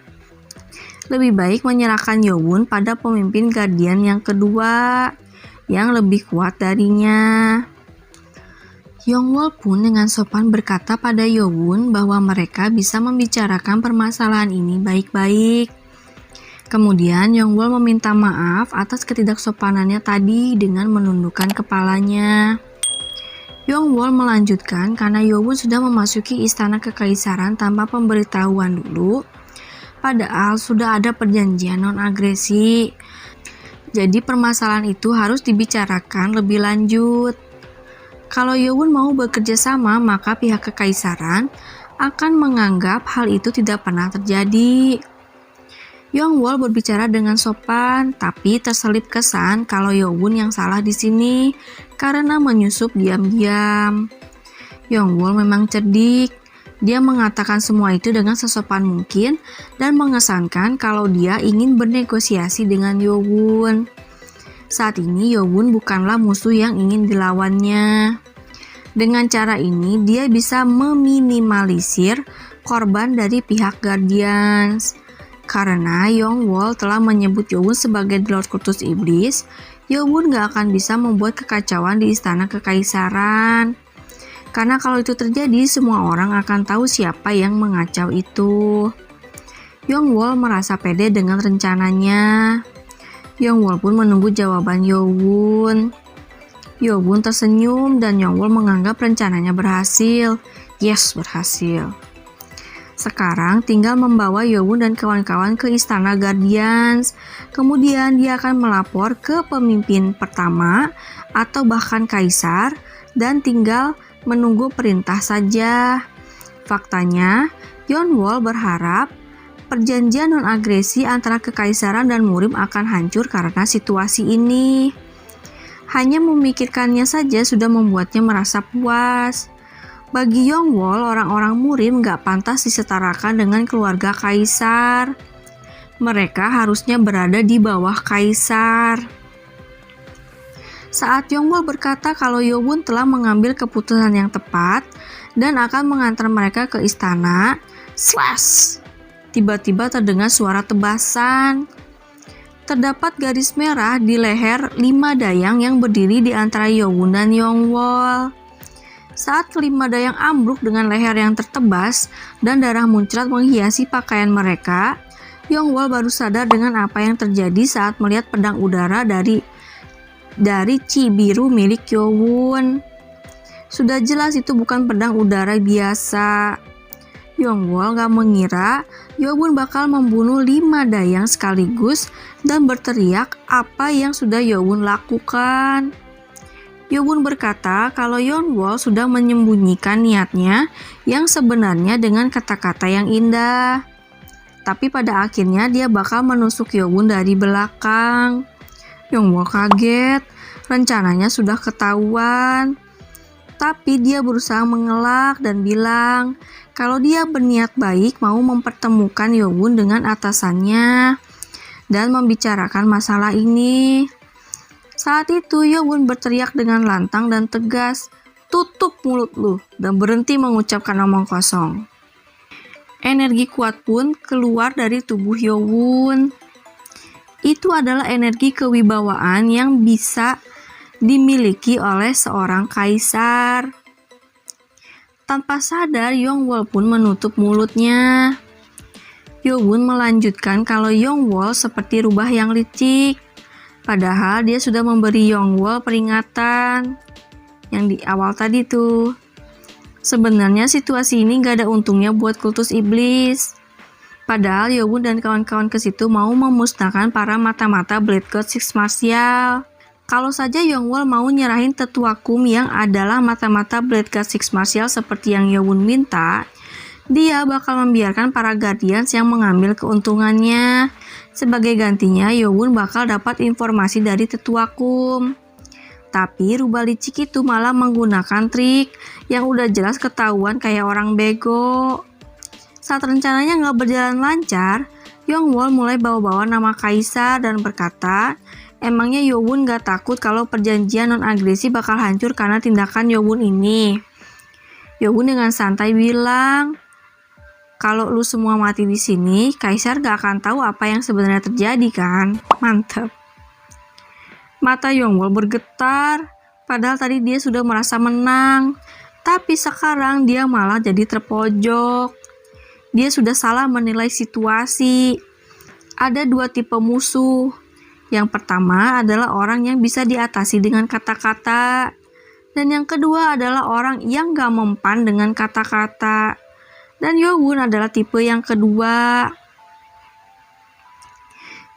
Lebih baik menyerahkan Yowun pada pemimpin Guardian yang kedua, yang lebih kuat darinya. Yongwol pun dengan sopan berkata pada Yowun bahwa mereka bisa membicarakan permasalahan ini baik-baik. Kemudian Yongwol meminta maaf atas ketidaksopanannya tadi dengan menundukkan kepalanya. Yongwol melanjutkan karena Yowun sudah memasuki istana kekaisaran tanpa pemberitahuan dulu, padahal sudah ada perjanjian non-agresi. Jadi permasalahan itu harus dibicarakan lebih lanjut. Kalau Yowun mau bekerja sama, maka pihak kekaisaran akan menganggap hal itu tidak pernah terjadi. Yongwol berbicara dengan sopan, tapi terselip kesan kalau Yowun yang salah di sini karena menyusup diam-diam. Yongwol memang cerdik. Dia mengatakan semua itu dengan sesopan mungkin dan mengesankan kalau dia ingin bernegosiasi dengan Yowun. Saat ini Yowun bukanlah musuh yang ingin dilawannya. Dengan cara ini dia bisa meminimalisir korban dari pihak Guardians. Karena Yongwol telah menyebut Yowun sebagai Lord Kutus Iblis, Yowun gak akan bisa membuat kekacauan di istana kekaisaran. Karena kalau itu terjadi, semua orang akan tahu siapa yang mengacau itu. Yongwol merasa pede dengan rencananya. Yongwol pun menunggu jawaban Yowun. Yowun tersenyum dan Yongwol menganggap rencananya berhasil. Yes, berhasil. Sekarang tinggal membawa Yowun dan kawan-kawan ke istana Guardians. Kemudian dia akan melapor ke pemimpin pertama atau bahkan kaisar dan tinggal menunggu perintah saja. Faktanya, Yongwol berharap perjanjian non-agresi antara kekaisaran dan Murim akan hancur karena situasi ini. Hanya memikirkannya saja sudah membuatnya merasa puas. Bagi Yongwol, orang-orang Murim gak pantas disetarakan dengan keluarga kaisar. Mereka harusnya berada di bawah kaisar. Saat Yongwol berkata kalau Yowun telah mengambil keputusan yang tepat dan akan mengantar mereka ke istana, slash! Tiba-tiba terdengar suara tebasan. Terdapat garis merah di leher 5 dayang yang berdiri di antara Yowun dan Yongwol. Saat kelima dayang ambruk dengan leher yang tertebas dan darah muncrat menghiasi pakaian mereka, Yongwol baru sadar dengan apa yang terjadi saat melihat pedang udara dari Chi biru milik Yowun. Sudah jelas itu bukan pedang udara biasa. Yongwol gak mengira Yowun bakal membunuh 5 dayang sekaligus dan berteriak apa yang sudah Yowun lakukan. Yowun berkata kalau Yongwol sudah menyembunyikan niatnya yang sebenarnya dengan kata-kata yang indah. Tapi pada akhirnya dia bakal menusuk Yowun dari belakang. Yongwol kaget, rencananya sudah ketahuan. Tapi dia berusaha mengelak dan bilang kalau dia berniat baik mau mempertemukan Yowun dengan atasannya dan membicarakan masalah ini. Saat itu Yowun berteriak dengan lantang dan tegas, "Tutup mulut lu dan berhenti mengucapkan omong kosong." Energi kuat pun keluar dari tubuh Yowun. Itu adalah energi kewibawaan yang bisa dimiliki oleh seorang kaisar. Tanpa sadar, Yongwol pun menutup mulutnya. Yowun melanjutkan kalau Yongwol seperti rubah yang licik. Padahal dia sudah memberi Yongwol peringatan yang di awal tadi tuh. Sebenarnya situasi ini gak ada untungnya buat kultus iblis. Padahal Yowun dan kawan-kawan ke situ mau memusnahkan para mata-mata Blade God Six Martial. Kalau saja Yongwol mau nyerahin Tetua Kum yang adalah mata-mata Blade God Six Martial seperti yang Yowun minta, dia bakal membiarkan para Guardians yang mengambil keuntungannya. Sebagai gantinya, Yowun bakal dapat informasi dari Tetua Kum. Tapi rubah licik itu malah menggunakan trik yang udah jelas ketahuan kayak orang bego. Saat rencananya nggak berjalan lancar, Yongwol mulai bawa-bawa nama kaisar dan berkata, emangnya Yowun gak takut kalau perjanjian non-agresi bakal hancur karena tindakan Yowun ini? Yowun dengan santai bilang, Kalau lu semua mati di sini, Kaisar gak akan tahu apa yang sebenarnya terjadi kan? Mantep. Mata Yongwol bergetar, padahal tadi dia sudah merasa menang. Tapi sekarang dia malah jadi terpojok. Dia sudah salah menilai situasi. Ada dua tipe musuh. Yang pertama adalah orang yang bisa diatasi dengan kata-kata. Dan yang kedua adalah orang yang gak mempan dengan kata-kata. Dan Yobun adalah tipe yang kedua.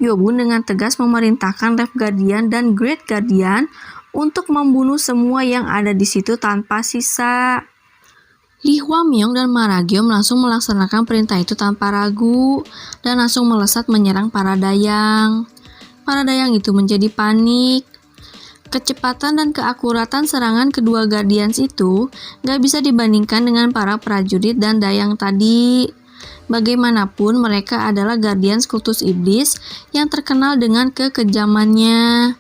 Yobun dengan tegas memerintahkan Left Guardian dan Great Guardian untuk membunuh semua yang ada di situ tanpa sisa. Li Huamyong dan Maragiom langsung melaksanakan perintah itu tanpa ragu dan langsung melesat menyerang para dayang. Para dayang itu menjadi panik. Kecepatan dan keakuratan serangan kedua Guardians itu gak bisa dibandingkan dengan para prajurit dan dayang tadi. Bagaimanapun mereka adalah Guardians kultus iblis yang terkenal dengan kekejamannya.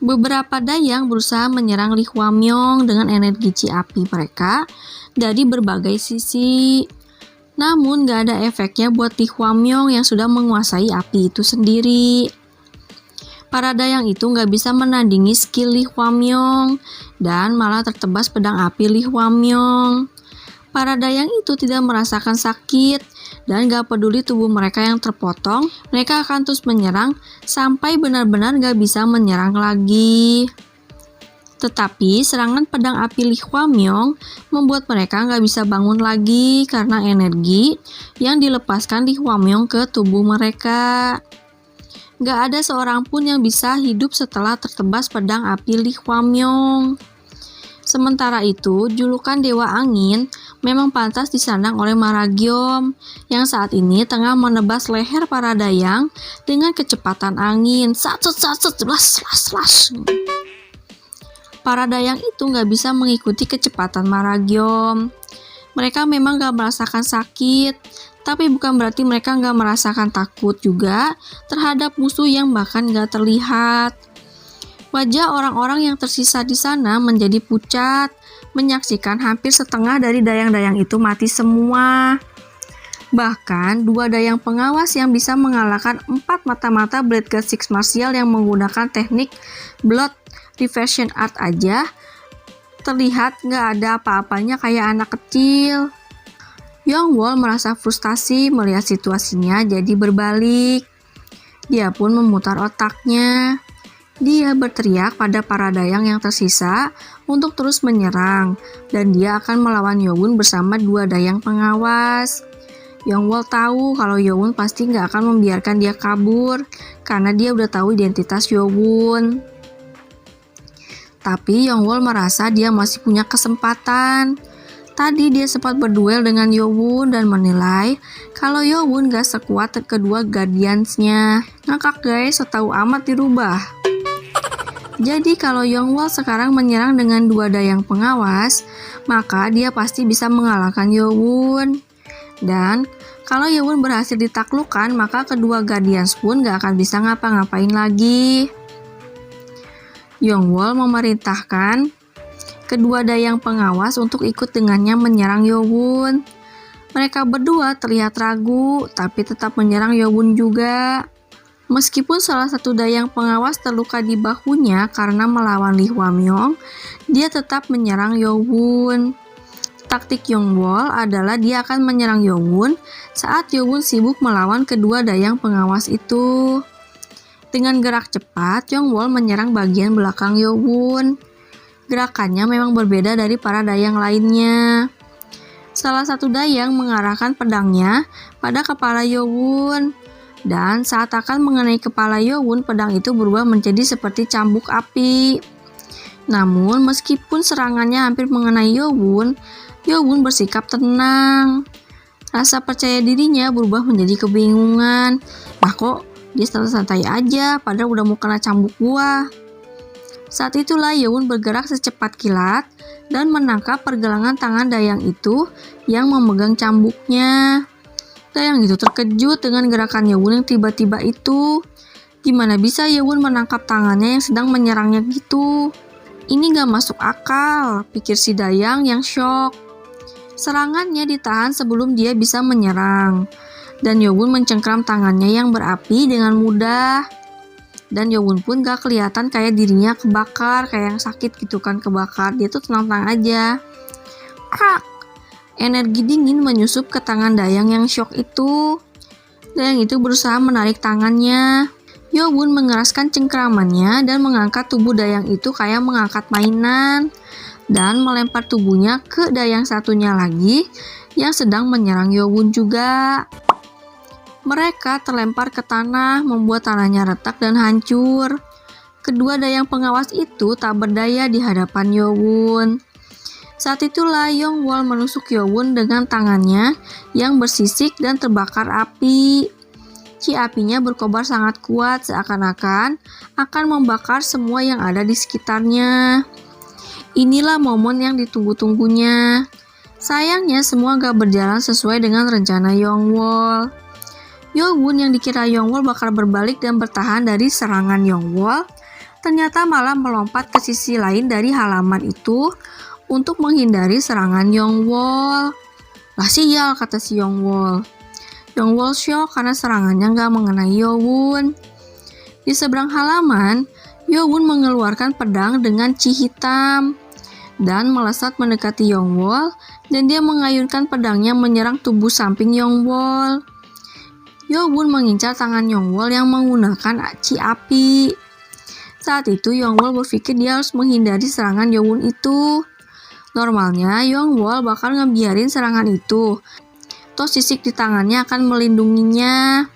Beberapa dayang berusaha menyerang Li Huamyong dengan energi chi api mereka dari berbagai sisi. Namun gak ada efeknya buat Li Huamyong yang sudah menguasai api itu sendiri. Para dayang itu gak bisa menandingi skill Li Huamyong dan malah tertebas pedang api Li Huamyong. Para dayang itu tidak merasakan sakit dan gak peduli tubuh mereka yang terpotong, mereka akan terus menyerang sampai benar-benar gak bisa menyerang lagi. Tetapi serangan pedang api Li Huamyong membuat mereka gak bisa bangun lagi karena energi yang dilepaskan Li Huamyong ke tubuh mereka. Gak ada seorang pun yang bisa hidup setelah tertebas pedang api Li Huamyong. Sementara itu, julukan Dewa Angin memang pantas disandang oleh Maragiom yang saat ini tengah menebas leher para dayang dengan kecepatan angin. Para dayang itu gak bisa mengikuti kecepatan Maragiom. Mereka memang gak merasakan sakit, tapi bukan berarti mereka gak merasakan takut juga terhadap musuh yang bahkan gak terlihat. Wajah orang-orang yang tersisa di sana menjadi pucat, menyaksikan hampir setengah dari dayang-dayang itu mati semua. Bahkan, dua dayang pengawas yang bisa mengalahkan 4 mata-mata Blade God Six Martial yang menggunakan teknik Blood Reversion Art aja terlihat gak ada apa-apanya kayak anak kecil. Yongwol merasa frustasi melihat situasinya jadi berbalik. Dia pun memutar otaknya. Dia berteriak pada para dayang yang tersisa untuk terus menyerang, dan dia akan melawan Yobun bersama dua dayang pengawas. Yongwol tahu kalau Yobun pasti gak akan membiarkan dia kabur, karena dia udah tahu identitas Yobun. Tapi Yongwol merasa dia masih punya kesempatan. Tadi dia sempat berduel dengan Yobun dan menilai kalau Yobun gak sekuat kedua Guardians-nya. Ngakak guys, setahu amat dirubah. Jadi kalau Yongwol sekarang menyerang dengan dua dayang pengawas, maka dia pasti bisa mengalahkan Yobun. Dan kalau Yobun berhasil ditaklukkan, maka kedua Guardians pun gak akan bisa ngapa-ngapain lagi. Yongwol memerintahkan kedua dayang pengawas untuk ikut dengannya menyerang Yobun. Mereka berdua terlihat ragu, tapi tetap menyerang Yobun juga. Meskipun salah satu dayang pengawas terluka di bahunya karena melawan Li Huamyong, dia tetap menyerang Yobun. Taktik Yongwol adalah dia akan menyerang Yobun saat Yobun sibuk melawan kedua dayang pengawas itu. Dengan gerak cepat, Yongwol menyerang bagian belakang Yobun. Gerakannya memang berbeda dari para dayang lainnya. Salah satu dayang mengarahkan pedangnya pada kepala Yobun. Dan saat akan mengenai kepala Yobun, pedang itu berubah menjadi seperti cambuk api. Namun, meskipun serangannya hampir mengenai Yobun, Yobun bersikap tenang. Rasa percaya dirinya berubah menjadi kebingungan. Kok dia santai-santai aja, padahal udah mau kena cambuk gua. Saat itulah Yobun bergerak secepat kilat dan menangkap pergelangan tangan dayang itu yang memegang cambuknya. Dayang itu terkejut dengan gerakan Yobun yang tiba-tiba itu. Gimana bisa Yobun menangkap tangannya yang sedang menyerangnya gitu? Ini gak masuk akal, pikir si dayang yang shock. Serangannya ditahan sebelum dia bisa menyerang. Dan Yowun mencengkram tangannya yang berapi dengan mudah. Dan Yowun pun gak kelihatan kayak dirinya kebakar, kayak yang sakit gitu kan kebakar. Dia tuh tenang-tenang aja. Krak! Energi dingin menyusup ke tangan Dayang yang syok itu. Dayang itu berusaha menarik tangannya. Yowun mengeraskan cengkramannya dan mengangkat tubuh Dayang itu kayak mengangkat mainan. Dan melempar tubuhnya ke Dayang satunya lagi yang sedang menyerang Yowun juga. Mereka terlempar ke tanah, membuat tanahnya retak dan hancur. Kedua Dayang pengawas itu tak berdaya di hadapan Yowun. Saat itulah Yongwol menusuk Yowun dengan tangannya yang bersisik dan terbakar api. Ci apinya berkobar sangat kuat, seakan-akan akan membakar semua yang ada di sekitarnya. Inilah momen yang ditunggu-tunggunya. Sayangnya semua gak berjalan sesuai dengan rencana Yongwol. Yowun yang dikira Yongwol bakal berbalik dan bertahan dari serangan Yongwol, ternyata malah melompat ke sisi lain dari halaman itu untuk menghindari serangan Yongwol. Lah sial, kata si Yongwol. Yongwol syok karena serangannya gak mengenai Yowun. Di seberang halaman, Yowun mengeluarkan pedang dengan ci hitam dan melesat mendekati Yongwol, dan dia mengayunkan pedangnya menyerang tubuh samping Yongwol. Yowun mengincar tangan Yongwol yang menggunakan ci api. Saat itu Yongwol berpikir dia harus menghindari serangan Yowun itu. Normalnya Yongwol bakal ngebiarin serangan itu. Toh sisik di tangannya akan melindunginya.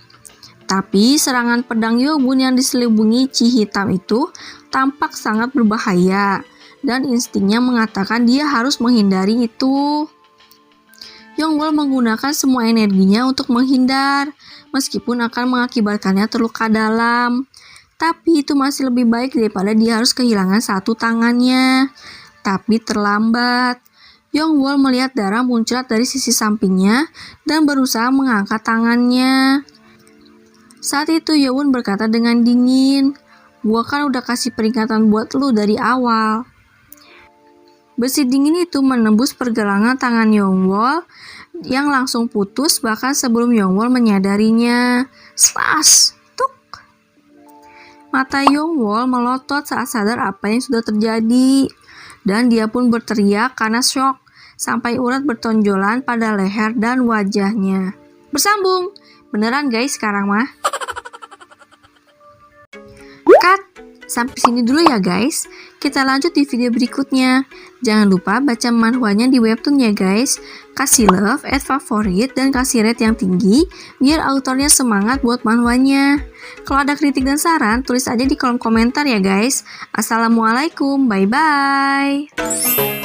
Tapi serangan pedang Yowun yang diselubungi ci hitam itu tampak sangat berbahaya. Dan instingnya mengatakan dia harus menghindari itu. Yongwol menggunakan semua energinya untuk menghindar, meskipun akan mengakibatkannya terluka dalam. Tapi itu masih lebih baik daripada dia harus kehilangan satu tangannya. Tapi terlambat. Yongwol melihat darah muncrat dari sisi sampingnya dan berusaha mengangkat tangannya. Saat itu Yowun berkata dengan dingin, "Gua kan udah kasih peringatan buat lu dari awal." Besi dingin itu menembus pergelangan tangan Yongwol yang langsung putus bahkan sebelum Yongwol menyadarinya. Slash! Tuk! Mata Yongwol melotot saat sadar apa yang sudah terjadi. Dan dia pun berteriak karena syok sampai urat bertonjolan pada leher dan wajahnya. Bersambung! Beneran guys sekarang mah. Cut! Sampai sini dulu ya guys. Kita lanjut di video berikutnya. Jangan lupa baca manhwanya di webtoon ya guys. Kasih love, add favorit, dan kasih rate yang tinggi biar autornya semangat buat manhwanya. Kalau ada kritik dan saran, tulis aja di kolom komentar ya guys. Assalamualaikum, bye-bye.